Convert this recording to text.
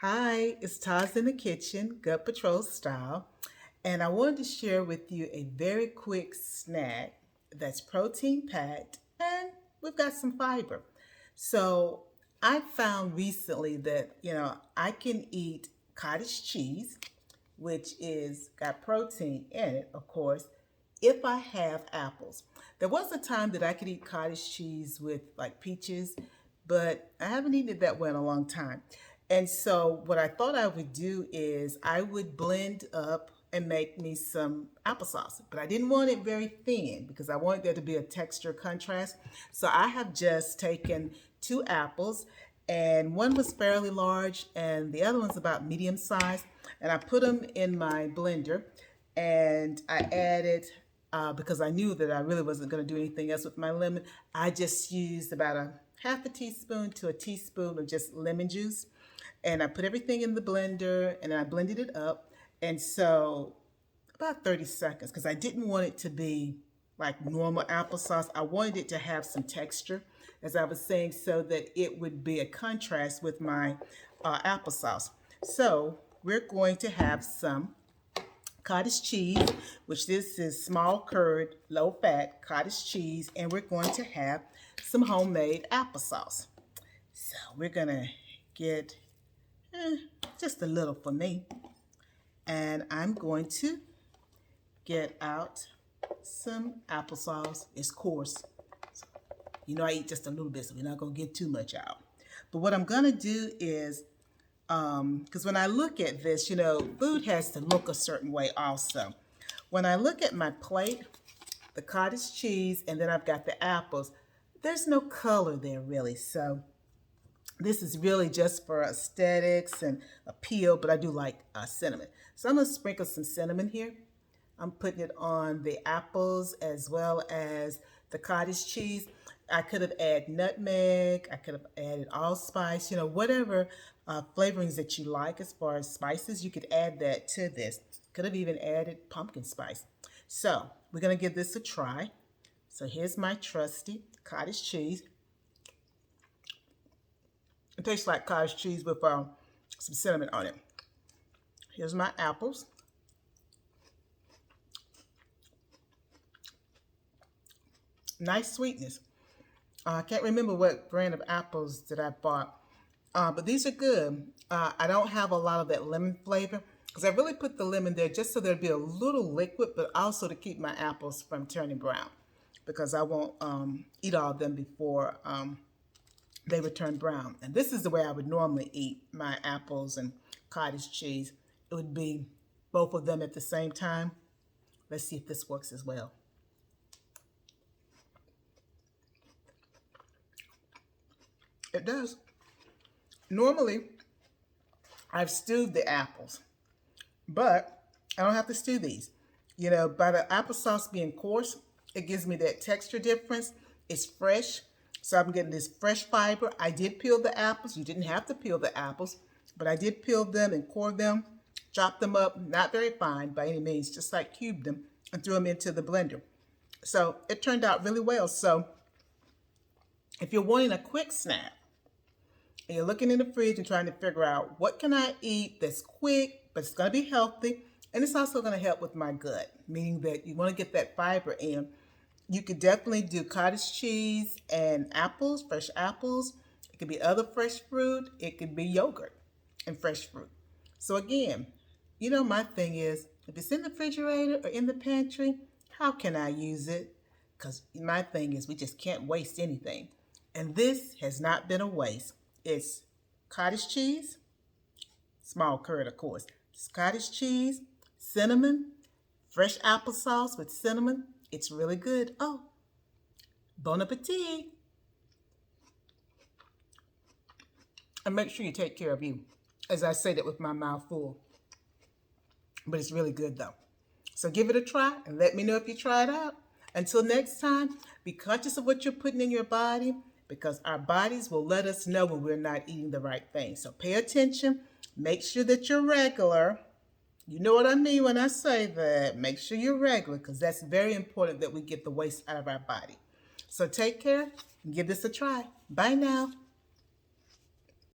Hi, it's Taz in the kitchen, Gut Patrol style, and I wanted to share with you a very quick snack that's protein packed and we've got some fiber. So I found recently that I can eat cottage cheese, which is got protein in it, of course, if I have apples. There was a time that I could eat cottage cheese with like peaches, but I haven't eaten it that way in a long time. And so what I thought I would do is I would blend up and make me some applesauce. But I didn't want it very thin because I wanted there to be a texture contrast. So I have just taken two apples, and one was fairly large and the other one's about medium size. And I put them in my blender and I added, because I knew that I really wasn't going to do anything else with my lemon, I just used about a half a teaspoon to a teaspoon of just lemon juice. And I put everything in the blender and I blended it up. And so about 30 seconds, because I didn't want it to be like normal applesauce. I wanted it to have some texture, as I was saying, so that it would be a contrast with my applesauce. So we're going to have some cottage cheese, which this is small curd, low fat cottage cheese, and we're going to have some homemade applesauce. So we're gonna get just a little for me, and I'm going to get out some applesauce. It's coarse. I eat just a little bit, so we're not gonna get too much out. But what I'm gonna do is, because when I look at this, food has to look a certain way also. When I look at my plate, the cottage cheese, and then I've got the apples, there's no color there really. So this is really just for aesthetics and appeal, but I do like cinnamon. So I'm gonna sprinkle some cinnamon here. I'm putting it on the apples as well as the cottage cheese. I could have added nutmeg, I could have added allspice, whatever flavorings that you like as far as spices, you could add that to this. Could have even added pumpkin spice. So we're gonna give this a try. So here's my trusty cottage cheese. It tastes like cottage cheese with some cinnamon on it. Here's my apples. Nice sweetness. I can't remember what brand of apples that I bought, but these are good. I don't have a lot of that lemon flavor because I really put the lemon there just so there'd be a little liquid, but also to keep my apples from turning brown because I won't eat all of them before they would turn brown. And this is the way I would normally eat my apples and cottage cheese. It would be both of them at the same time. Let's see if this works as well. It does. Normally, I've stewed the apples, but I don't have to stew these. By the applesauce being coarse, it gives me that texture difference. It's fresh, so I'm getting this fresh fiber. I did peel the apples. You didn't have to peel the apples, but I did peel them and core them, chop them up, not very fine by any means, just like cubed them and threw them into the blender. So it turned out really well. So if you're wanting a quick snack, and you're looking in the fridge and trying to figure out what can I eat that's quick, but it's going to be healthy, and it's also going to help with my gut, meaning that you want to get that fiber in. You could definitely do cottage cheese and apples, fresh apples. It could be other fresh fruit. It could be yogurt and fresh fruit. So again, my thing is, if it's in the refrigerator or in the pantry, how can I use it? Because my thing is, we just can't waste anything. And this has not been a waste. It's cottage cheese, small curd, of course. It's cottage cheese, cinnamon, fresh applesauce with cinnamon. It's really good. Oh, bon appetit. And make sure you take care of you, as I say that with my mouth full. But it's really good though. So give it a try and let me know if you try it out. Until next time, be conscious of what you're putting in your body, because our bodies will let us know when we're not eating the right thing. So pay attention. Make sure that you're regular. You know what I mean when I say that. Make sure you're regular, because that's very important that we get the waste out of our body. So take care and give this a try. Bye now.